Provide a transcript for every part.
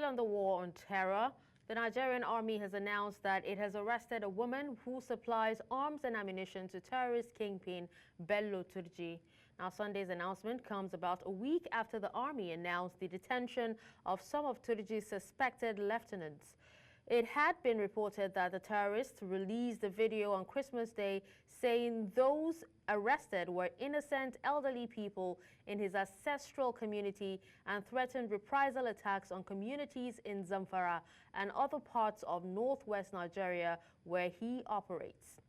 Still on the war on terror, the Nigerian Army has announced that it has arrested a woman who supplies arms and ammunition to terrorist kingpin Bello Turji. Now, Sunday's announcement comes about a week after the Army announced the detention of some of Turji's suspected lieutenants. It had been reported that the terrorists released a video on Christmas Day saying those arrested were innocent elderly people in his ancestral community and threatened reprisal attacks on communities in Zamfara and other parts of northwest Nigeria where he operates.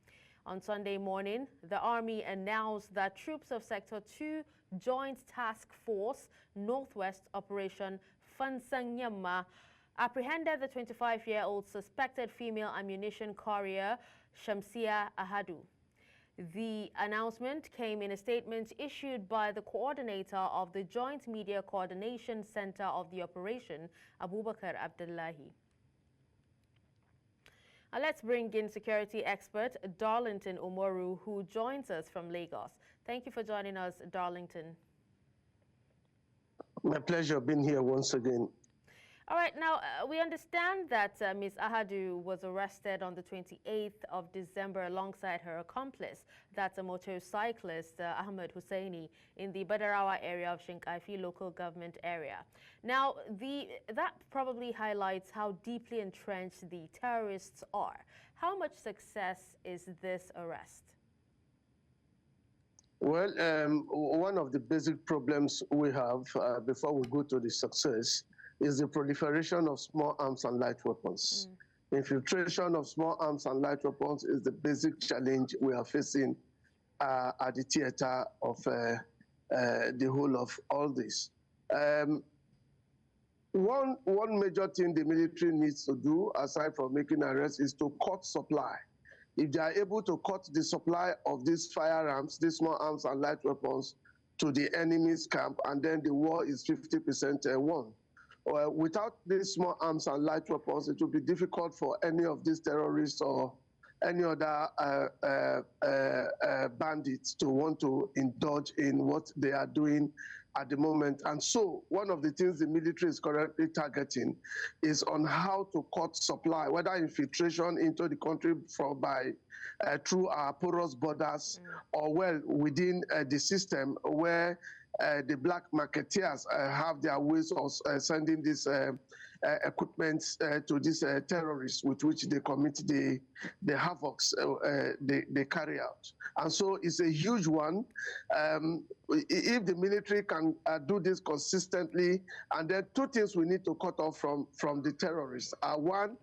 On Sunday morning, the Army announced that troops of Sector 2 Joint Task Force Northwest Operation Fansanyama apprehended the 25-year-old suspected female ammunition courier Shamsiyya Ahadu. The announcement came in a statement issued by the coordinator of the Joint Media Coordination Center of the operation, Abubakar Abdullahi. Let's bring in security expert Darlington Umoru, who joins us from Lagos. Thank you for joining us, Darlington. My pleasure being here once again. All right, now we understand that Ms. Ahadu was arrested on the 28th of December alongside her accomplice, that's a motorcyclist, Ahmed Husseini, in the Badarawa area of Shinkaifi local government area. Now, that probably highlights how deeply entrenched the terrorists are. How much success is this arrest? Well, one of the basic problems we have before we go to the success is the proliferation of small arms and light weapons. Infiltration of small arms and light weapons is the basic challenge we are facing at the theater of the whole of all this. One major thing the military needs to do, aside from making arrests, is to cut supply. If they are able to cut the supply of these firearms, these small arms and light weapons, to the enemy's camp, and then the war is 50% won. Without these small arms and light weapons, it will be difficult for any of these terrorists or any other bandits to want to indulge in what they are doing at the moment. And so one of the things the military is currently targeting is on how to cut supply, whether infiltration into the country through our porous borders or well within the system where the black marketeers have their ways of sending this equipment to these terrorists with which they commit the havocs they carry out. And so it's a huge one. If the military can do this consistently, and there are two things we need to cut off from the terrorists. One,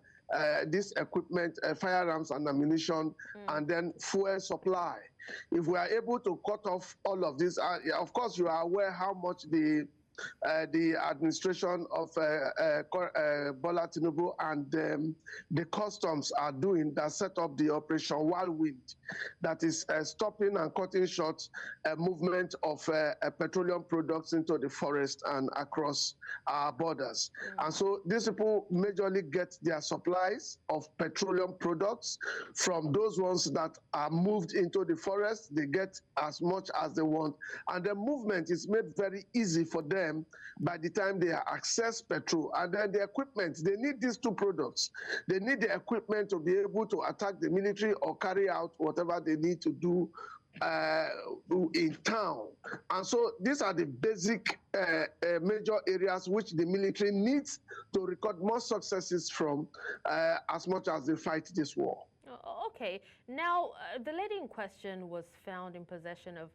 this equipment, firearms and ammunition, and then fuel supply. If we are able to cut off all of this, of course you are aware how much the administration of Bola Tinubu and the customs are doing that set up the Operation Whirlwind that is stopping and cutting short movement of petroleum products into the forest and across our borders. And so these people majorly get their supplies of petroleum products from those ones that are moved into the forest. They get as much as they want, and the movement is made very easy for them by the time they access petrol. And then the equipment, they need these two products. They need the equipment to be able to attack the military or carry out whatever they need to do in town. And so these are the basic major areas which the military needs to record more successes from as much as they fight this war. Okay. Now, the lady in question was found in possession of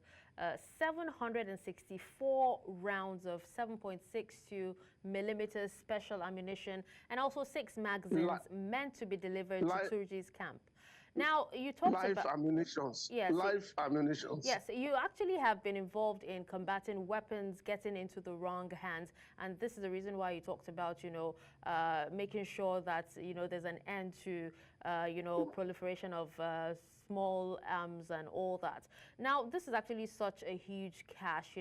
764 rounds of 7.62 millimeters special ammunition and also 6 magazines meant to be delivered to Turji's camp. Now, you talked about live ammunitions. Yes, live ammunitions. Yes, you actually have been involved in combating weapons getting into the wrong hands, and this is the reason why you talked about, making sure that there's an end to proliferation of small arms and all that. Now, this is actually such a huge cache.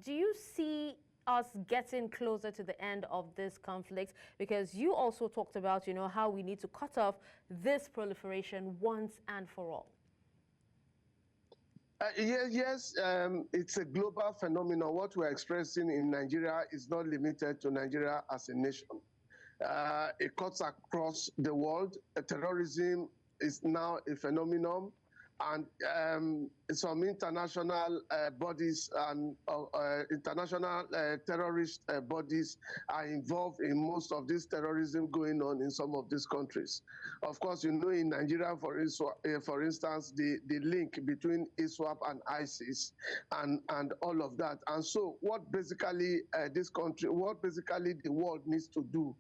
Do you see us getting closer to the end of this conflict? Because you also talked about, how we need to cut off this proliferation once and for all. Yes, it's a global phenomenon. What we're experiencing in Nigeria is not limited to Nigeria as a nation. It cuts across the world. Terrorism is now a phenomenon, and some international bodies and international terrorist bodies are involved in most of this terrorism going on in some of these countries. Of course, you know, in Nigeria, for instance, the link between ISWAP and ISIS and all of that. And so what basically what basically the world needs to do,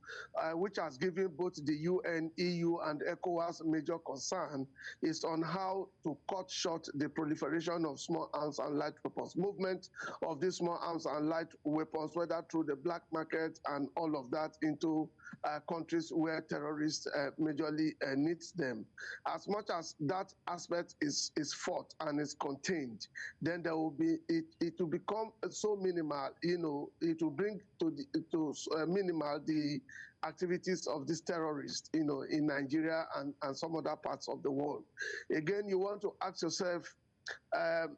which has given both the UN, EU, and ECOWAS major concern, is on how to cut short the proliferation of small arms and light weapons. Movement of these small arms and light weapons, whether through the black market and all of that, into countries where terrorists majorly needs them. As much as that aspect is fought and is contained, then there will be it will become so minimal. You know, it will bring to minimal the activities of these terrorists, you know, in Nigeria and some other parts of the world. Again, you want to ask yourself,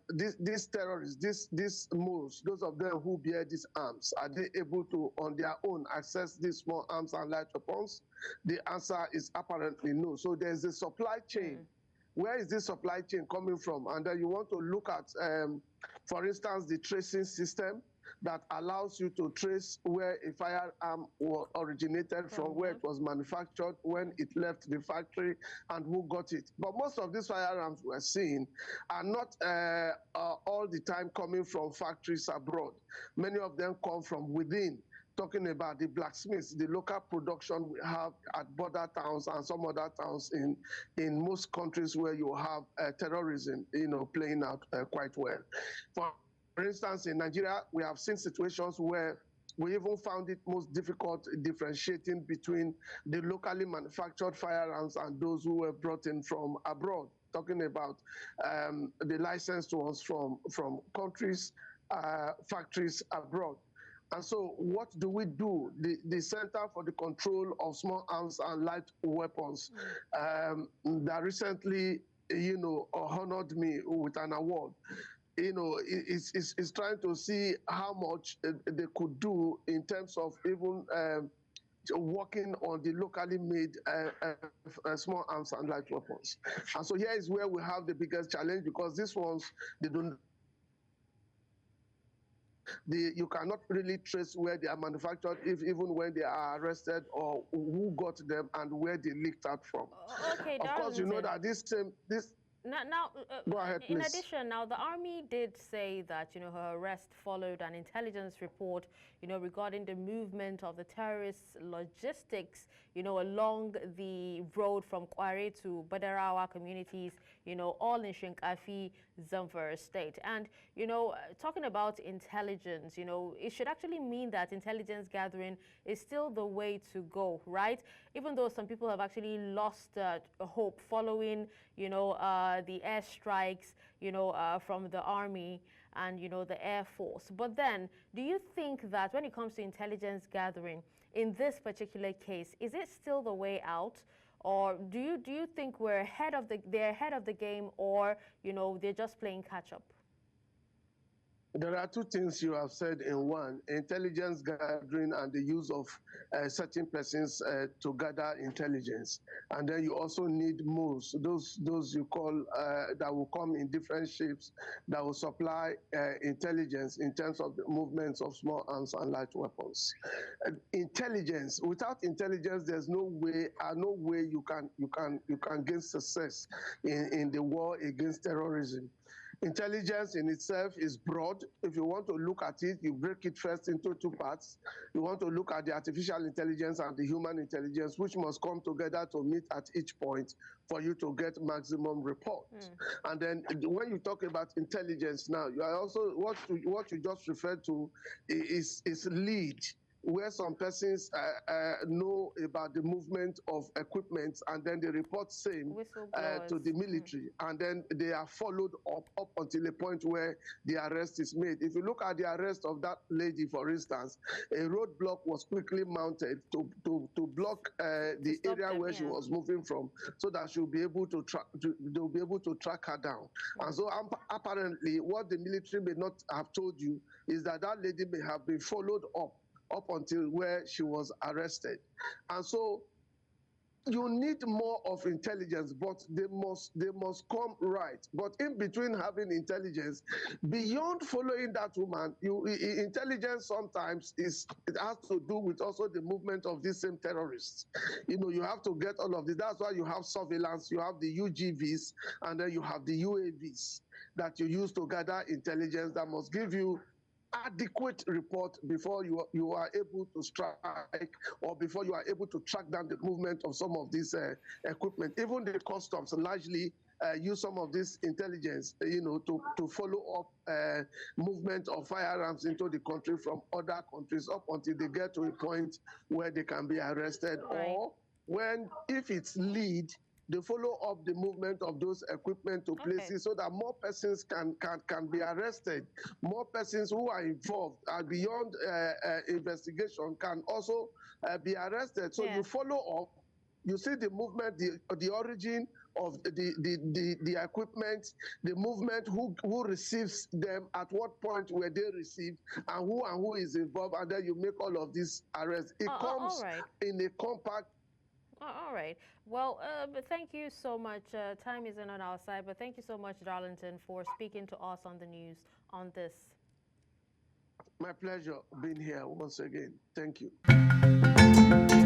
these terrorists, these moves, those of them who bear these arms, are they able to, on their own, access these small arms and light weapons? The answer is apparently no. So there's a supply chain. Where is this supply chain coming from? And then you want to look at, for instance, the tracing system that allows you to trace where a firearm originated from, where it was manufactured, when it left the factory, and who got it. But most of these firearms we're seeing are not all the time coming from factories abroad. Many of them come from within. Talking about the blacksmiths, the local production we have at border towns and some other towns in most countries where you have terrorism, you know, playing out quite well. For instance, in Nigeria, we have seen situations where we even found it most difficult differentiating between the locally manufactured firearms and those who were brought in from abroad. Talking about the licensed ones from countries, factories abroad. And so what do we do? The Center for the Control of Small Arms and Light Weapons that recently, you know, honored me with an award, you know, is trying to see how much they could do in terms of even working on the locally made small arms and light weapons. And so here is where we have the biggest challenge, because these ones, they don't, you cannot really trace where they are manufactured, even when they are arrested, or who got them and where they leaked out from. Okay, of course, you know that this. Go ahead, please. In addition, now the army did say that, you know, her arrest followed an intelligence report, you know, regarding the movement of the terrorists' logistics, you know, along the road from Courier to Badarawa communities, you know, all in Shinkafi, Zamfara State. And, you know, talking about intelligence, you know, it should actually mean that intelligence gathering is still the way to go, right? Even though some people have actually lost hope following, you know, the airstrikes, you know, from the army and, you know, the Air Force. But then, do you think that when it comes to intelligence gathering, in this particular case, is it still the way out? Or do you think they're ahead of the game, or, you know, they're just playing catch up? There are two things you have said in one: intelligence gathering and the use of certain persons to gather intelligence. And then you also need moves, those you call that will come in different shapes, that will supply intelligence in terms of the movements of small arms and light weapons. Intelligence, without intelligence, there's no way you can gain success in the war against terrorism. Intelligence in itself is broad. If you want to look at it, you break it first into two parts. You want to look at the artificial intelligence and the human intelligence, which must come together to meet at each point for you to get maximum report. And then when you talk about intelligence now, you are also, what you just referred to is lead. where some persons know about the movement of equipment, and then they report same to the military, and then they are followed up until a point where the arrest is made. If you look at the arrest of that lady, for instance, a roadblock was quickly mounted to block the area them, where she was moving from, so that she'll be able to they'll be able to track her down. And so apparently, what the military may not have told you is that that lady may have been followed up until where she was arrested. And so you need more of intelligence, but they must come right. But in between having intelligence, beyond following that woman, intelligence sometimes it has to do with also the movement of these same terrorists. You know, you have to get all of this. That's why you have surveillance, you have the UGVs, and then you have the UAVs that you use to gather intelligence that must give you adequate report before you are able to strike, or before you are able to track down the movement of some of this equipment. Even the customs largely use some of this intelligence, you know, to follow up movement of firearms into the country from other countries up until they get to a point where they can be arrested, or when, if it's lead, they follow up the movement of those equipment to places so that more persons can be arrested. More persons who are involved beyond investigation can also be arrested. So you follow up, you see the movement, the origin of the equipment, the movement, who receives them, at what point were they received, and who is involved, and then you make all of these arrests. It comes in a compact. All right. Well, but thank you so much. Time isn't on our side, but thank you so much, Darlington, for speaking to us on the news on this. My pleasure being here once again. Thank you.